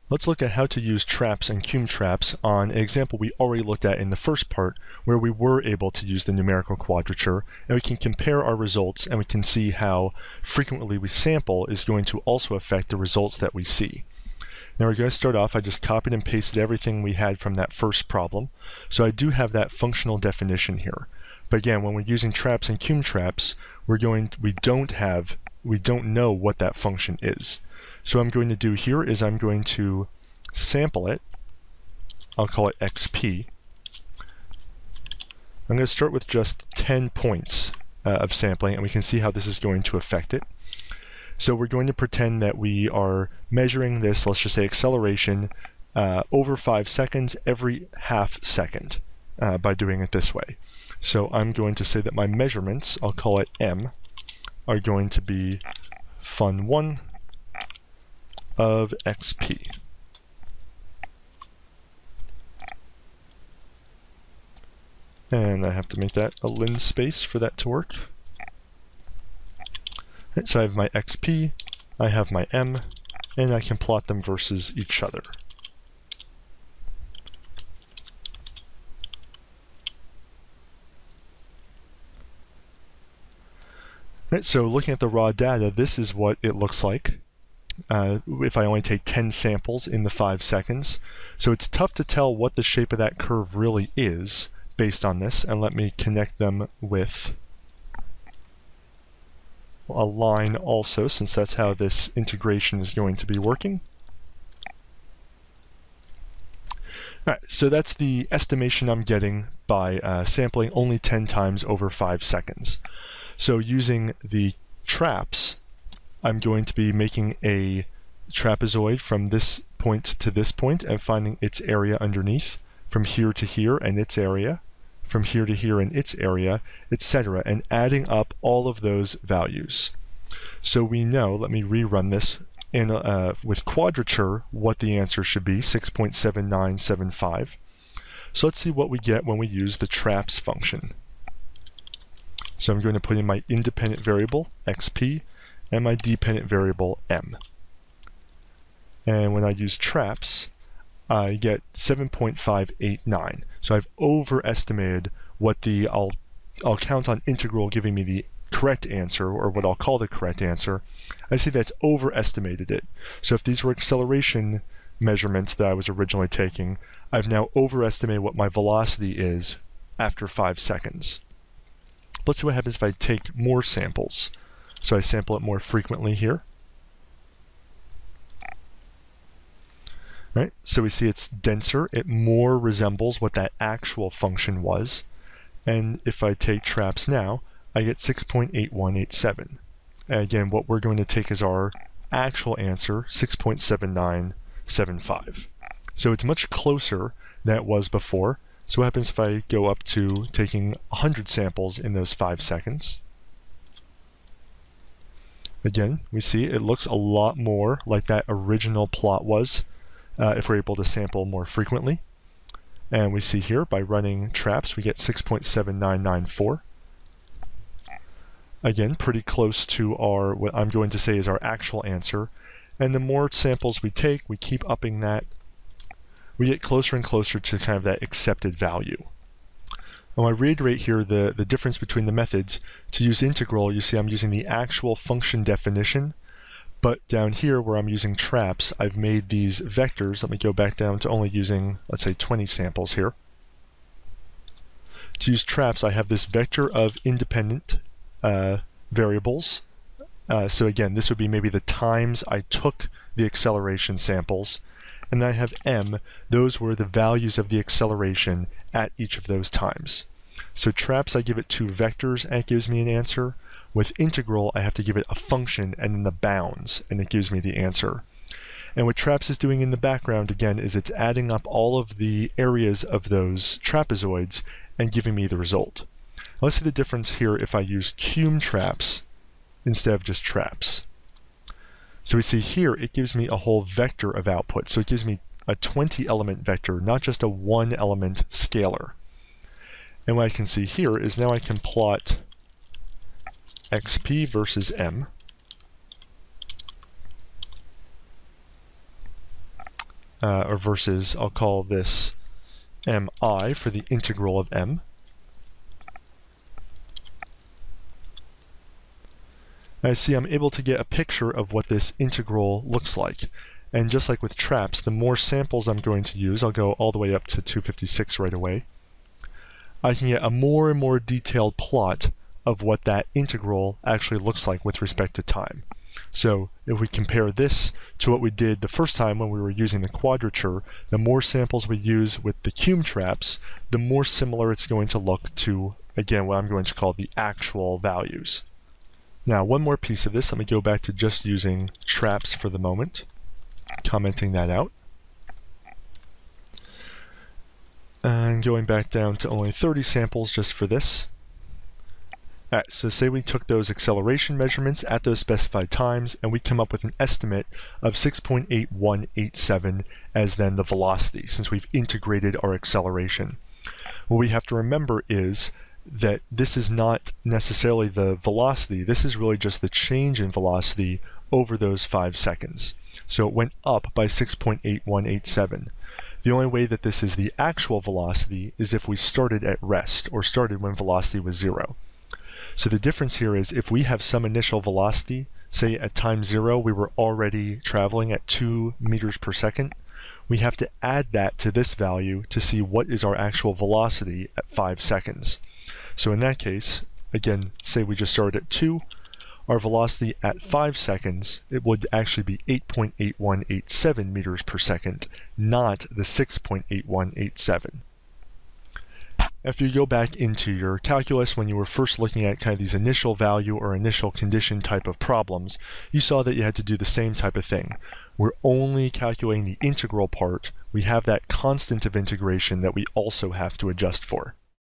Let's look at how to use trapz and CMPSC on an example we already looked at in the first part, where we were able to use the numerical quadrature, and we can compare our results and we can see how frequently we sample is going to also affect the results that we see. Now we're going to start off, I just copied and pasted everything we had from that first problem, so I do have that functional definition here. But again, when we're using trapz and CMPSC, we don't know what that function is. So what I'm going to do here is I'm going to sample it. I'll call it XP. I'm going to start with just 10 points of sampling, and we can see how this is going to affect it. So we're going to pretend that we are measuring this, let's just say acceleration, over 5 seconds every half second by doing it this way. So I'm going to say that my measurements, I'll call it M, are going to be fun1 of XP. And I have to make that a lens space for that to work. Right, so I have my XP, I have my M, and I can plot them versus each other. Right, so looking at the raw data, this is what it looks like. If I only take 10 samples in the 5 seconds. So it's tough to tell what the shape of that curve really is based on this, and let me connect them with a line also, since that's how this integration is going to be working. Alright, so that's the estimation I'm getting by sampling only 10 times over 5 seconds. So using the trapz, I'm going to be making a trapezoid from this point to this point and finding its area underneath, from here to here and its area, from here to here and its area, etc., and adding up all of those values. So we know, let me rerun this, with quadrature, what the answer should be, 6.7975. So let's see what we get when we use the trapz function. So I'm going to put in my independent variable, xp, and my dependent variable, m. And when I use trapz, I get 7.589. So I've overestimated what the, I'll count on integral giving me the correct answer, or what I'll call the correct answer. I see that's overestimated it. So if these were acceleration measurements that I was originally taking, I've now overestimated what my velocity is after 5 seconds. Let's see what happens if I take more samples. So I sample it more frequently here. Right? So we see it's denser, it more resembles what that actual function was. And if I take trapz now, I get 6.8187. And again, what we're going to take as our actual answer, 6.7975. So it's much closer than it was before. So what happens if I go up to taking 100 samples in those 5 seconds? Again, we see it looks a lot more like that original plot was if we're able to sample more frequently. And we see here, by running trapz, we get 6.7994. Again, pretty close to our, what I'm going to say is our actual answer. And the more samples we take, we keep upping that. We get closer and closer to kind of that accepted value. I want to reiterate here the difference between the methods. To use integral, you see I'm using the actual function definition, but down here where I'm using trapz, I've made these vectors. Let me go back down to only using, let's say, 20 samples here. To use trapz, I have this vector of independent variables. So again, this would be maybe the times I took the acceleration samples. And then I have m, those were the values of the acceleration at each of those times. So trapz, I give it 2 vectors and it gives me an answer. With integral, I have to give it a function and then the bounds, and it gives me the answer. And what trapz is doing in the background, again, is it's adding up all of the areas of those trapezoids and giving me the result. Now let's see the difference here if I use CMPSC instead of just trapz. So we see here, it gives me a whole vector of output. So it gives me a 20 element vector, not just a 1 element scalar. And what I can see here is now I can plot XP versus M. or versus, I'll call this mi for the integral of m. I see I'm able to get a picture of what this integral looks like. And just like with trapz, the more samples I'm going to use, I'll go all the way up to 256 right away, I can get a more and more detailed plot of what that integral actually looks like with respect to time. So if we compare this to what we did the first time when we were using the quadrature, the more samples we use with the CMPSC, the more similar it's going to look to, again, what I'm going to call the actual values. Now, one more piece of this, let me go back to just using trapz for the moment, commenting that out. And going back down to only 30 samples just for this. Alright, so say we took those acceleration measurements at those specified times, and we come up with an estimate of 6.8187 as then the velocity, since we've integrated our acceleration. What we have to remember is that this is not necessarily the velocity, this is really just the change in velocity over those 5 seconds. So it went up by 6.8187. The only way that this is the actual velocity is if we started at rest, or started when velocity was 0. So the difference here is if we have some initial velocity, say at time 0 we were already traveling at 2 meters per second, we have to add that to this value to see what is our actual velocity at 5 seconds. So in that case, again, say we just started at 2, our velocity at 5 seconds, it would actually be 8.8187 meters per second, not the 6.8187. If you go back into your calculus when you were first looking at kind of these initial value or initial condition type of problems, you saw that you had to do the same type of thing. We're only calculating the integral part. We have that constant of integration that we also have to adjust for.